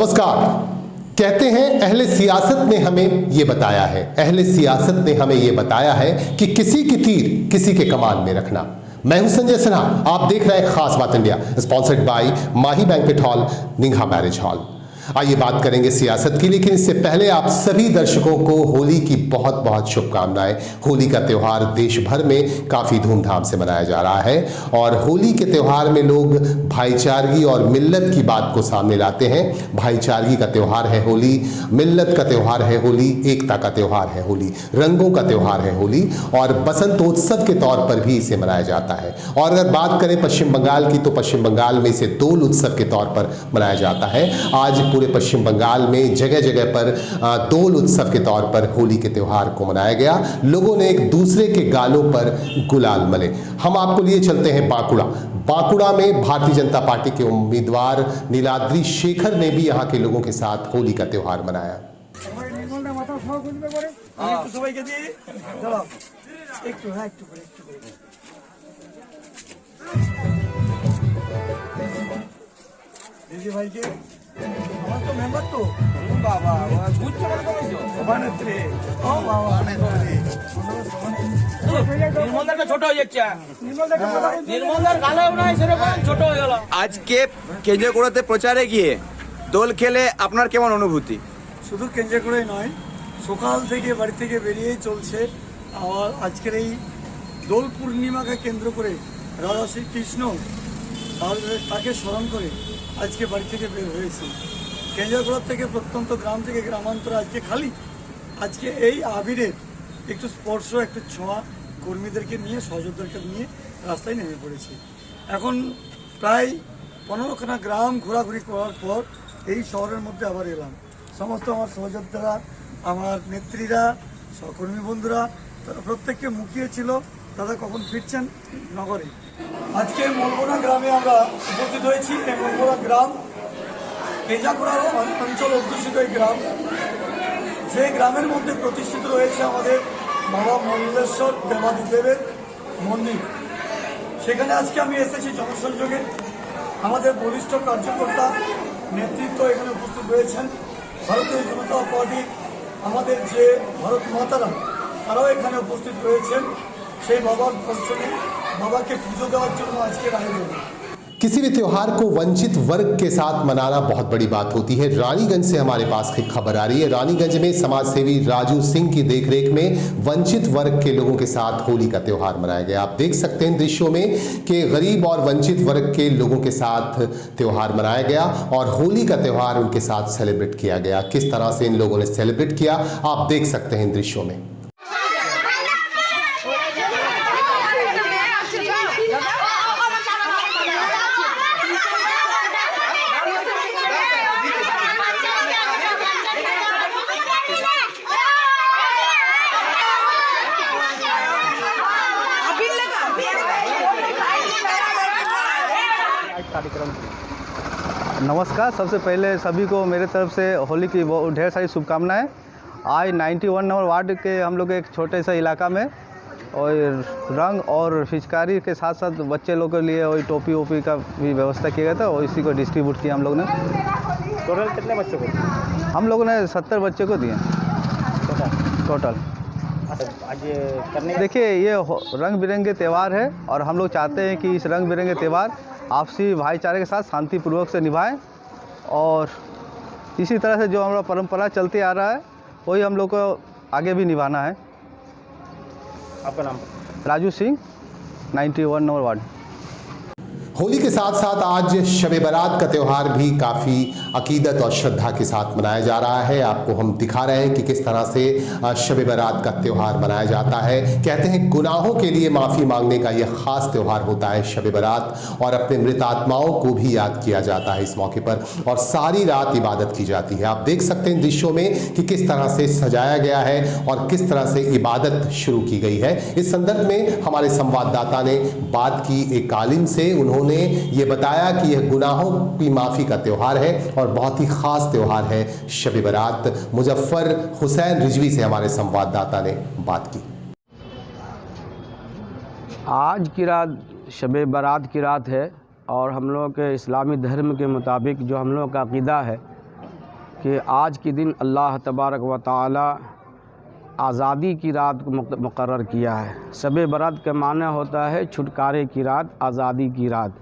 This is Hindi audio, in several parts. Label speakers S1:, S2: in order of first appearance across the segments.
S1: नमस्कार। कहते हैं अहले सियासत ने हमें ये बताया है, अहले सियासत ने हमें ये बताया है कि किसी की तीर किसी के कमान में रखना। मैं हूं संजय सिन्हा, आप देख रहे हैं खास बात India, sponsored by Mahi banquet hall, Ningha marriage hall. आइए बात करेंगे सियासत की, लेकिन इससे पहले आप सभी दर्शकों को होली की बहुत बहुत शुभकामनाएं। होली का त्यौहार देश भर में काफी धूमधाम से मनाया जा रहा है और होली के त्यौहार में लोग भाईचारगी और मिल्लत की बात को सामने लाते हैं। भाईचारगी का त्यौहार है होली, मिल्लत का त्यौहार है होली, एकता का त्यौहार है होली, रंगों का त्यौहार है होली और बसंतोत्सव के तौर पर भी इसे मनाया जाता है। और अगर बात करें पश्चिम बंगाल की, तो पश्चिम बंगाल में इसे दोल उत्सव के तौर पर मनाया जाता है। आज पूरे पश्चिम बंगाल में जगह जगह पर दोल उत्सव के तौर पर होली के त्यौहार को मनाया गया। लोगों ने एक दूसरे के गालों पर गुलाल मले। हम आपको लिए चलते हैं बांकुड़ा। बांकुड़ा में भारतीय जनता पार्टी के उम्मीदवार नीलाद्री शेखर ने भी यहाँ के लोगों के साथ होली का त्यौहार मनाया।
S2: भाई के আমার তো মেম্বার তো বাবা বুঝতে পারছো সভানেত্রী ও বাবা নির্মলদার ছোট হয়ে যাচ্ছে, নির্মলদার গালেও নাই সেরকম ছোট হয়ে গেল।
S3: আজকে কেন্দ্রীয়কোড়াতে প্রচারে গিয়ে দোল খেলে আপনার কেমন অনুভূতি?
S2: শুধু কেন্দ্রীয়কোড়াই নয়, সকাল থেকে বাড়ি থেকে বেরিয়েই চলছে। আর আজকের এই দোল পূর্ণিমাকে কেন্দ্র করে রাজা শ্রীকৃষ্ণ তাকে স্মরণ করে আজকে বাড়ি থেকে বের হয়েছে। কেন্দ্রীয়কোড়া থেকে প্রত্যন্ত গ্রাম থেকে গ্রামান্তরে আজকে খালি আজকে এই আবিরের একটু স্পর্শ, একটু ছোঁয়া কর্মীদেরকে নিয়ে, সহযোগীদেরকে নিয়ে রাস্তায় নেমে পড়েছি। এখন প্রায় 15খানা গ্রাম ঘোরাঘুরি করার পর এই শহরের মধ্যে আবার এলাম। সমস্ত আমার সহযোদ্ধারা, আমার নেত্রীরা, সহকর্মী বন্ধুরা, তারা প্রত্যেককে মুখিয়েছিল দাদা কখন ফিরছেন নগরে। আজকে মলবোনা গ্রামে আমরা উপস্থিত হয়েছি। এই মলবোনা গ্রাম কেন্দ্রীয়কোড়া অঞ্চল অধ্যুষিত এই গ্রাম, যে গ্রামের মধ্যে প্রতিষ্ঠিত রয়েছে আমাদের বাবা মল্লেশ্বর দেবাদিদেবের মন্দির। সেখানে আজকে আমি এসেছি জনসংযোগে। আমাদের বলিষ্ঠ কার্যকর্তা নেতৃত্ব এখানে উপস্থিত রয়েছেন। ভারতীয় জনতা পার্টির আমাদের যে ভারত মাতারা, তারাও এখানে উপস্থিত রয়েছেন। সেই বাবার দর্শনে, বাবাকে পুজো দেওয়ার জন্য আজকের আয়োজন।
S1: किसी भी त्योहार को वंचित वर्ग के साथ मनाना बहुत बड़ी बात होती है। रानीगंज से हमारे पास एक खबर आ रही है। रानीगंज में समाजसेवी राजू सिंह की देखरेख में वंचित वर्ग के लोगों के साथ होली का त्यौहार मनाया गया। आप देख सकते हैं दृश्यों में कि गरीब और वंचित वर्ग के लोगों के साथ त्यौहार मनाया गया और होली का त्यौहार उनके साथ सेलिब्रेट किया गया। किस तरह से इन लोगों ने सेलिब्रेट किया आप देख सकते हैं इन दृश्यों में।
S4: नमस्कार। सबसे पहले सभी को मेरे तरफ से होली की ढेर सारी शुभकामनाएं। आज 91 नंबर वार्ड के हम लोग एक छोटे से इलाका में और रंग और पिचकारी के साथ साथ बच्चे लोग के लिए वही टोपी वोपी का भी व्यवस्था किया गया था और इसी को डिस्ट्रीब्यूट किया हम लोग ने।
S5: टोटल कितने बच्चों को?
S4: हम लोगों ने 70 बच्चे को दिए टोटल।
S5: आज ये करने
S4: देखिए, ये रंग बिरंगे त्यौहार है और हम लोग चाहते हैं कि इस रंग बिरंगे त्यौहार आपसी भाईचारे के साथ शांतिपूर्वक से निभाएं और इसी तरह से जो हमारा परंपरा चलते आ रहा है वही हम लोग को आगे भी निभाना है।
S5: आपका नाम?
S4: Raju Singh, 91 number ward.
S1: होली के साथ साथ आज शब बारात का त्यौहार भी काफ़ी अकीदत और श्रद्धा के साथ मनाया जा रहा है। आपको हम दिखा रहे हैं कि किस तरह से शब बारात का त्यौहार मनाया जाता है। कहते हैं गुनाहों के लिए माफ़ी मांगने का यह ख़ास त्यौहार होता है शब बारात और अपने मृत आत्माओं को भी याद किया जाता है इस मौके पर और सारी रात इबादत की जाती है। आप देख सकते हैं दृश्यों में कि किस तरह से सजाया गया है और किस तरह से इबादत शुरू की गई है। इस संदर्भ में हमारे संवाददाता ने बात की एक आलिम से। उन्होंने ये बताया कि यह गुनाहों की माफ़ी का त्यौहार है और बहुत ही ख़ास त्यौहार है शब बारात। मुजफ्फर हुसैन रिजवी से हमारे संवाददाता ने बात की।
S6: आज की रात शब बारात की रात है और हम लोग के इस्लामी धर्म के मुताबिक जो हम लोग का अक़ीदा है कि आज के दिन अल्लाह तबारक व ताला आज़ादी की रात को मुकर्रर किया है। शब बरात का माना होता है छुटकारे की रात, आज़ादी की रात।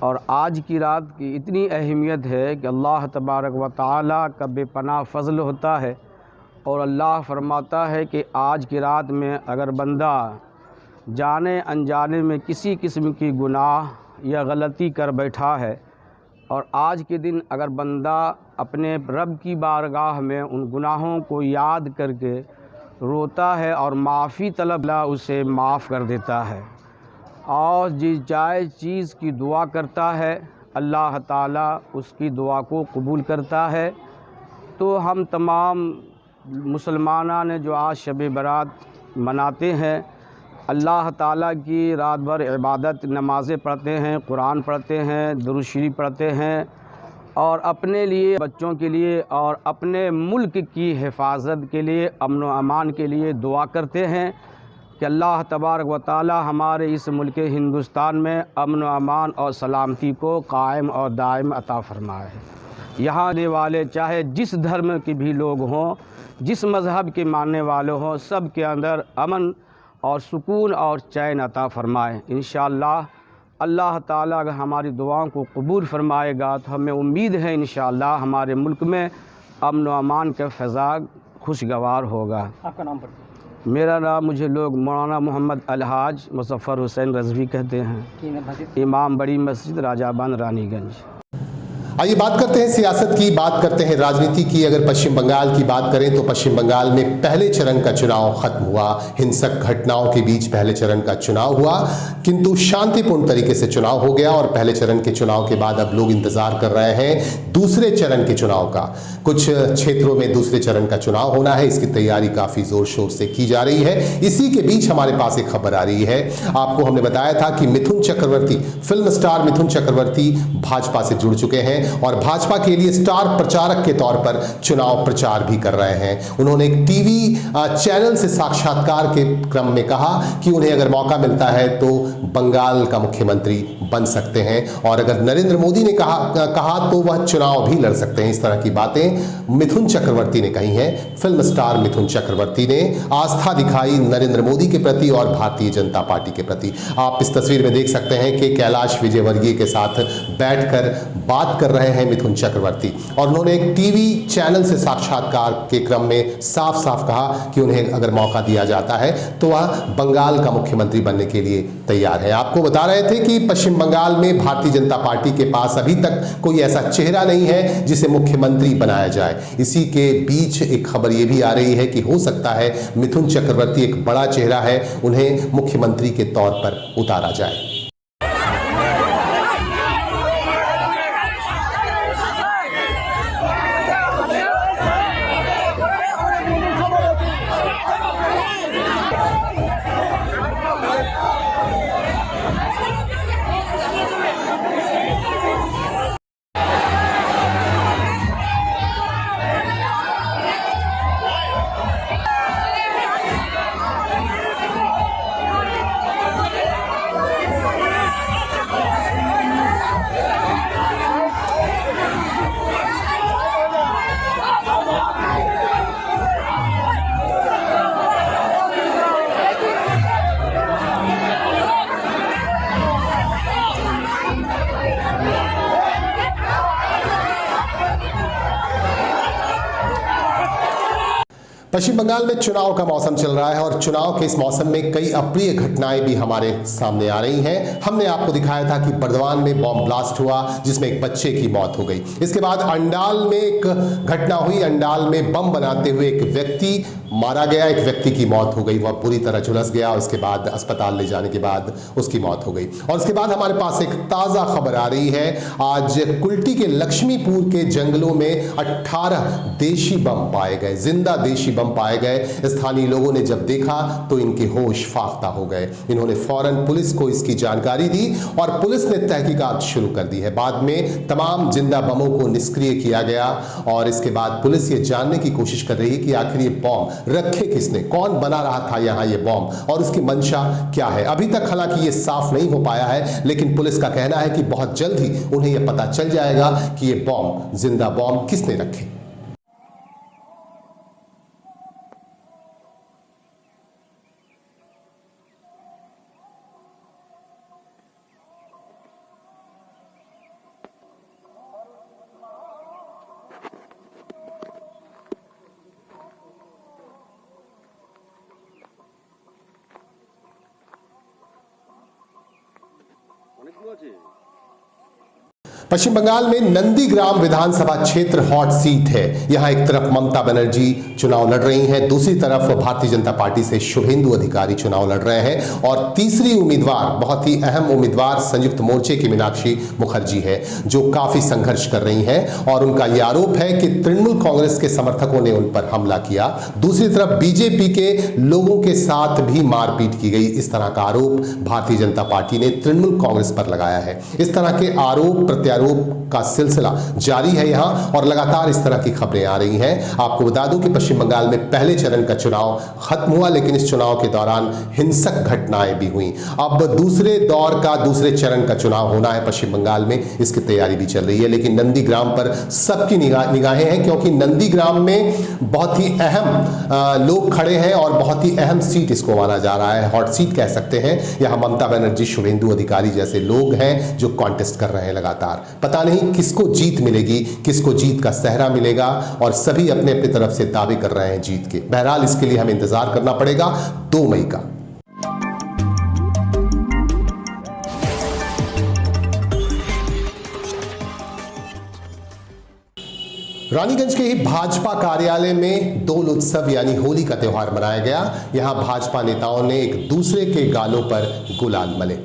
S6: और आज की रात की इतनी अहमियत है कि अल्लाह तबारक व ताला का बेपनाह फ़ज़ल होता है और अल्लाह फरमाता है कि आज की रात में अगर बंदा जाने अनजाने में किसी किस्म की गुनाह या गलती कर बैठा है और आज के दिन अगर बंदा अपने रब की बारगाह में उन गुनाहों को याद करके रोता है और माफ़ी तलब ला उसे माफ़ कर देता है और जिस जायज़ चीज़ की दुआ करता है अल्लाह ताला उसकी दुआ को कबूल करता है। तो हम तमाम मुसलमाना ने जो आज शब बरात मनाते हैं, अल्लाह ताला की रात भर इबादत नमाज़ें पढ़ते हैं, कुरान पढ़ते हैं, दुरूद शरीफ पढ़ते हैं और अपने लिए, बच्चों के लिए और अपने मुल्क की हिफाजत के लिए, अमन व अमान के लिए दुआ करते हैं कि अल्लाह तबारक व ताला हमारे इस मुल्क हिंदुस्तान में अमन व अमान और सलामती को कायम और दायम अता फरमाए। यहाँ रहने वाले चाहे जिस धर्म के भी लोग हों, जिस मज़हब के मानने वाले हों, सब के अंदर अमन और सुकून और चैन अता फरमाए। इंशाअल्लाह अल्लाह ताला अगर हमारी दुआओं को कबूल फरमाएगा तो हमें उम्मीद है इंशाअल्लाह हमारे मुल्क में अमन व अमान का फ़ज़ा खुशगवार होगा।
S5: आपका नाम पढ़िए।
S6: मेरा नाम, मुझे लोग मौलाना मोहम्मद अलहाज मुज़फ़्फ़र हुसैन रज़वी कहते हैं, इमाम बड़ी मस्जिद राजाबान रानीगंज।
S1: आइए बात करते हैं सियासत की, बात करते हैं राजनीति की। अगर पश्चिम बंगाल की बात करें तो पश्चिम बंगाल में पहले चरण का चुनाव खत्म हुआ। हिंसक घटनाओं के बीच पहले चरण का चुनाव हुआ, किंतु शांतिपूर्ण तरीके से चुनाव हो गया और पहले चरण के चुनाव के बाद अब लोग इंतजार कर रहे हैं दूसरे चरण के चुनाव का। कुछ क्षेत्रों में दूसरे चरण का चुनाव होना है, इसकी तैयारी काफी जोर शोर से की जा रही है। इसी के बीच हमारे पास एक खबर आ रही है। आपको हमने बताया था कि मिथुन चक्रवर्ती, फिल्म स्टार मिथुन चक्रवर्ती भाजपा से जुड़ चुके हैं और भाजपा के लिए स्टार प्रचारक के तौर पर चुनाव प्रचार भी कर रहे हैं। उन्होंने एक टीवी चैनल से साक्षात्कार के क्रम में कहा कि उन्हें अगर मौका मिलता है तो बंगाल का मुख्यमंत्री बन सकते हैं और अगर नरेंद्र मोदी ने कहा तो वह चुनाव भी लड़ सकते हैं। इस तरह की बातें मिथुन चक्रवर्ती ने कही हैं। फिल्म स्टार मिथुन चक्रवर्ती ने आस्था दिखाई नरेंद्र मोदी के प्रति और भारतीय जनता पार्टी के प्रति। आप इस तस्वीर में देख सकते हैं कि कैलाश विजयवर्गीय के साथ बैठकर बात कर रहे हैं मिथुन चक्रवर्ती और उन्होंने एक टीवी चैनल से साक्षात्कार के क्रम में साफ साफ कहा कि उन्हें अगर मौका दिया जाता है तो वह बंगाल का मुख्यमंत्री बनने के लिए तैयार है। आपको बता रहे थे कि पश्चिम बंगाल में भारतीय जनता पार्टी के पास अभी तक कोई ऐसा चेहरा नहीं है जिसे मुख्यमंत्री बनाया जाए। इसी के बीच एक खबर यह भी आ रही है कि हो सकता है मिथुन चक्रवर्ती एक बड़ा चेहरा है, उन्हें मुख्यमंत्री के तौर पर उतारा जाए। पश्चिम बंगाल में चुनाव का मौसम चल रहा है और चुनाव के इस मौसम में कई अप्रिय घटनाएं भी हमारे सामने आ रही हैं। हमने आपको दिखाया था कि बर्दवान में बॉम्ब ब्लास्ट हुआ जिसमें एक बच्चे की मौत हो गई। इसके बाद अंडाल में एक घटना हुई, अंडाल में बम बनाते हुए एक व्यक्ति मारा गया, एक व्यक्ति की मौत हो गई, वह पूरी तरह झुलस गया। उसके बाद अस्पताल ले जाने के बाद उसकी मौत हो गई। और उसके बाद हमारे पास एक ताज़ा खबर आ रही है। आज कुल्टी के लक्ष्मीपुर के जंगलों में 18 देशी बम पाए गए, जिंदा देशी बम पाए गए। स्थानीय लोगों ने जब देखा तो इनके होश फाख्ता हो गए। इन्होंने फौरन पुलिस को इसकी जानकारी दी और पुलिस ने तहकीकात शुरू कर दी है। बाद में तमाम जिंदा बमों को निष्क्रिय किया गया और इसके बाद पुलिस ये जानने की कोशिश कर रही है कि आखिर ये बम रखे किसने, कौन बना रहा था यहाँ ये बॉम्ब और उसकी मंशा क्या है। अभी तक हालांकि ये साफ नहीं हो पाया है, लेकिन पुलिस का कहना है कि बहुत जल्द ही उन्हें यह पता चल जाएगा कि ये बॉम्ब, जिंदा बॉम्ब किसने रखे। पश्चिम बंगाल में नंदीग्राम विधानसभा क्षेत्र हॉट सीट है। यहां एक तरफ ममता बनर्जी चुनाव लड़ रही हैं, दूसरी तरफ भारतीय जनता पार्टी से शुभेंदु अधिकारी चुनाव लड़ रहे हैं और तीसरी उम्मीदवार, बहुत ही अहम उम्मीदवार, संयुक्त मोर्चे की मीनाक्षी मुखर्जी है, जो काफी संघर्ष कर रही हैं और उनका यह आरोप है कि तृणमूल कांग्रेस के समर्थकों ने उन पर हमला किया। दूसरी तरफ बीजेपी के लोगों के साथ भी मारपीट की गई। इस तरह का आरोप भारतीय जनता पार्टी ने तृणमूल कांग्रेस पर लगाया है। इस तरह के आरोप प्रत्यारोप का सिलसिला जारी है यहां और लगातार इस तरह की खबरें आ रही हैं। आपको बता दूं कि पश्चिम बंगाल में पहले चरण का चुनाव खत्म हुआ, लेकिन इस चुनाव के दौरान हिंसक घटनाएं भी हुई। अब दूसरे दौर का, दूसरे चरण का चुनाव होना है पश्चिम बंगाल में, इसकी तैयारी भी चल रही है। लेकिन नंदीग्राम पर सबकी निगाहें हैं, क्योंकि नंदीग्राम में बहुत ही अहम लोग खड़े हैं और बहुत ही अहम सीट इसको माना जा रहा है। हॉट सीट कह सकते हैं। यहां ममता बनर्जी, शुभेंदु अधिकारी जैसे लोग हैं जो कॉन्टेस्ट कर रहे हैं लगातार। पता नहीं किसको जीत मिलेगी, किसको जीत का सहरा मिलेगा, और सभी अपने अपनी तरफ से दावे कर रहे हैं जीत के। बहरहाल इसके लिए हमें इंतजार करना पड़ेगा 2 मई का। रानीगंज के ही भाजपा कार्यालय में दोल उत्सव यानी होली का त्यौहार मनाया गया। यहां भाजपा नेताओं ने एक दूसरे के गालों पर गुलाल मले।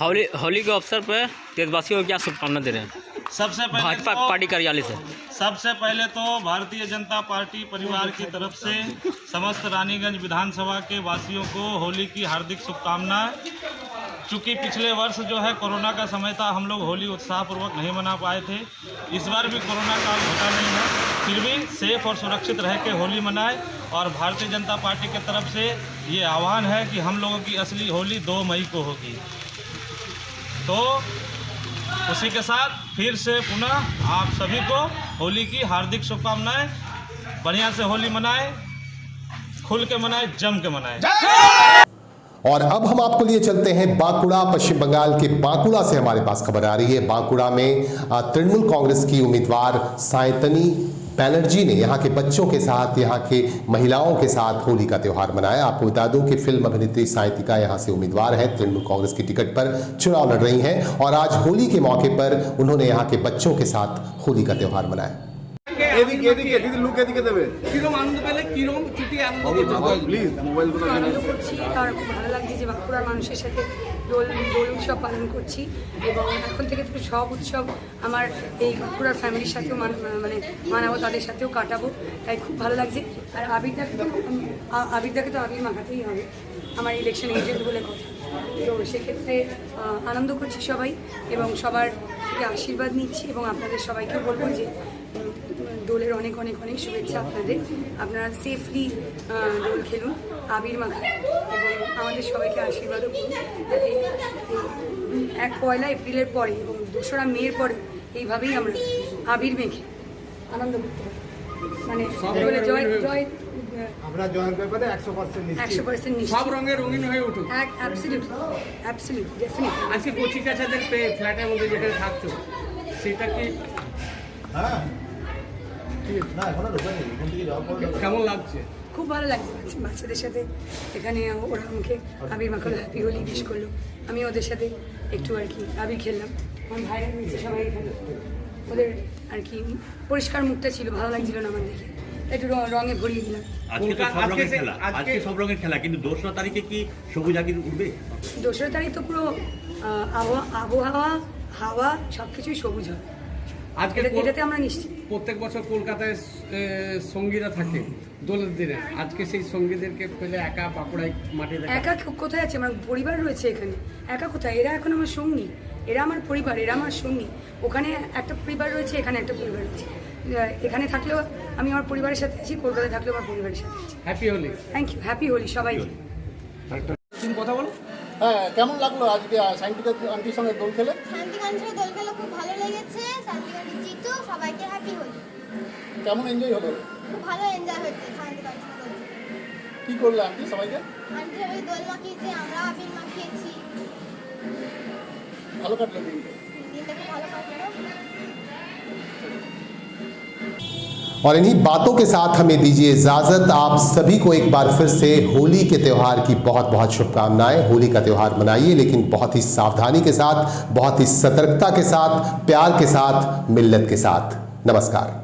S7: होली के अवसर पर देशवासियों को क्या शुभकामना दे रहे हैं?
S8: सबसे पहले
S7: भाजपा पार्टी कार्यालय से
S8: सबसे पहले तो भारतीय जनता पार्टी परिवार की तरफ से समस्त रानीगंज विधानसभा के वासियों को होली की हार्दिक शुभकामनाएं। चूँकि पिछले वर्ष जो है कोरोना का समय था, हम लोग होली उत्साहपूर्वक नहीं मना पाए थे। इस बार भी कोरोना काल घटा नहीं है, फिर भी सेफ और सुरक्षित रह के होली मनाएं। और भारतीय जनता पार्टी की तरफ से ये आह्वान है कि हम लोगों की असली होली 2 मई को होगी। तो उसी के साथ फिर से पुनः आप सभी को होली की हार्दिक शुभकामनाएं। बढ़िया से होली मनाएं, खुल के मनाएं, जम के मनाएं।
S1: और अब हम आपको लिए चलते हैं बांकुड़ा। पश्चिम बंगाल के बांकुड़ा से हमारे पास खबर आ रही है। बांकुड़ा में तृणमूल कांग्रेस की उम्मीदवार सायंतनी बैनर्जी ने यहाँ के बच्चों के साथ, यहाँ के महिलाओं के साथ होली का त्यौहार मनाया। आपको बता दूं कि फिल्म अभिनेत्री सायंतिका यहाँ से उम्मीदवार है, तृणमूल कांग्रेस की टिकट पर चुनाव लड़ रही हैं और आज होली के मौके पर उन्होंने यहाँ के बच्चों के साथ होली का त्यौहार मनाया।
S9: আনন্দ করছি আর খুব ভালো লাগছে যে বাঁকুড়ার মানুষের সাথে দোল উৎসব পালন করছি এবং এখন থেকে তো সব উৎসব আমার এই বাঁকুড়ার ফ্যামিলির সাথেও মানাবো, তাদের সাথেও কাটাবো, তাই খুব ভালো লাগছে। আর আবিরদাকে তো আবির মাখাতেই হবে, আমার ইলেকশন এজেন্ট বলে কথা। তো সেক্ষেত্রে আনন্দ করছি সবাই এবং সবার থেকে আশীর্বাদ নিচ্ছি এবং আপনাদের সবাইকে বলবো যে দোলের অনেক অনেক অনেক শুভেচ্ছা আপনাদের। আপনারা সেফলি দোল খেলুন, আবির মাখান এবং আমাদের সবাইকে আশীর্বাদও করুন, যাতে 1 এপ্রিলের পরে এবং 2রা মের পরে এইভাবেই আমরা আবির মেখে আনন্দ করতে পারি। মানে দোলে জয় জয়
S10: আমরা জয়ের ব্যাপারে 100%
S9: নিশ্চিত।
S10: সব রঙে রঙিন হয়ে উঠুক।
S9: Absolutely definitely.
S10: আজকে কচি কাচাদের ফ্ল্যাটের মধ্যে যেখানে থাকছো সেটা কি কেমন লাগছে?
S9: খুব ভালো লাগছে বাচ্চাদের সাথে এখানে। ওরা আমাকে আবির মাখালো, হ্যাপি হোলি উইশ করলো, আমি ওদের সাথে একটু আর কি আবির খেললাম। আমার ভাইয়ের মিশে সবাই এখানে ওদের আর কি পরিষ্কার মুখটা ছিল, ভালো লাগছিল না আমার দেখে, একটু রঙে ভরিয়ে দিলাম।
S11: আজকে সব রঙের খেলা, কিন্তু 2রা তারিখে কি সবুজ আবির উঠবে?
S9: 2রা তারিখ তো পুরো আবহাওয়া, হাওয়া সবকিছুই সবুজ হবে। আজকে এটাতে আমরা নিশ্চিত।
S10: প্রত্যেক বছর কলকাতায় সঙ্গীরা থাকে দোলের দিনে, আজকে সেই সঙ্গীদেরকে ফেলে একা বাঁকুড়ায় মাঠে
S9: একা কোথায় আছে? আমার পরিবার রয়েছে এখানে, একা কোথায়? এরা এখন আমার সঙ্গী, এরা আমার পরিবার, এরা আমার সঙ্গী। ওখানে একটা পরিবার রয়েছে, এখানে একটা পরিবার রয়েছে। এখানে থাকলেও আমি আমার পরিবারের সাথে আছি, কলকাতায় থাকলেও আমার পরিবারের সাথে আছি।
S10: Happy Holi.
S9: Thank you, happy Holi সবাইকে।
S10: কথা বলো। হ্যাঁ, কেমন লাগলো আজকে সায়ন্তিকা আন্টির সঙ্গে দোল খেলে?
S12: সায়ন্তিকা আন্টির সঙ্গে দোল খেলে খুব ভালো লেগেছে। সায়ন্তিকা আন্টি জিতু, সবাইকে হ্যাপি হোলি।
S10: কেমন এনজয় হলো?
S12: খুব ভালো এনজয় হয়েছে সায়ন্তিকা আন্টির সঙ্গে দোল খেলে।
S10: কি করলে আন্টি সবাইকে?
S12: আন্টি সবাই দোল মাখিয়েছে, আমরা আবির মাখিয়েছি।
S10: ভালো কাটলো দিনটা?
S12: দিনটা খুব ভালো কাটলো।
S1: और इन्हीं बातों के साथ हमें दीजिए इजाजत। आप सभी को एक बार फिर से होली के त्यौहार की बहुत बहुत शुभकामनाएं। होली का त्यौहार मनाइए, लेकिन बहुत ही सावधानी के साथ, बहुत ही सतर्कता के साथ, प्यार के साथ, मिल्लत के साथ। नमस्कार।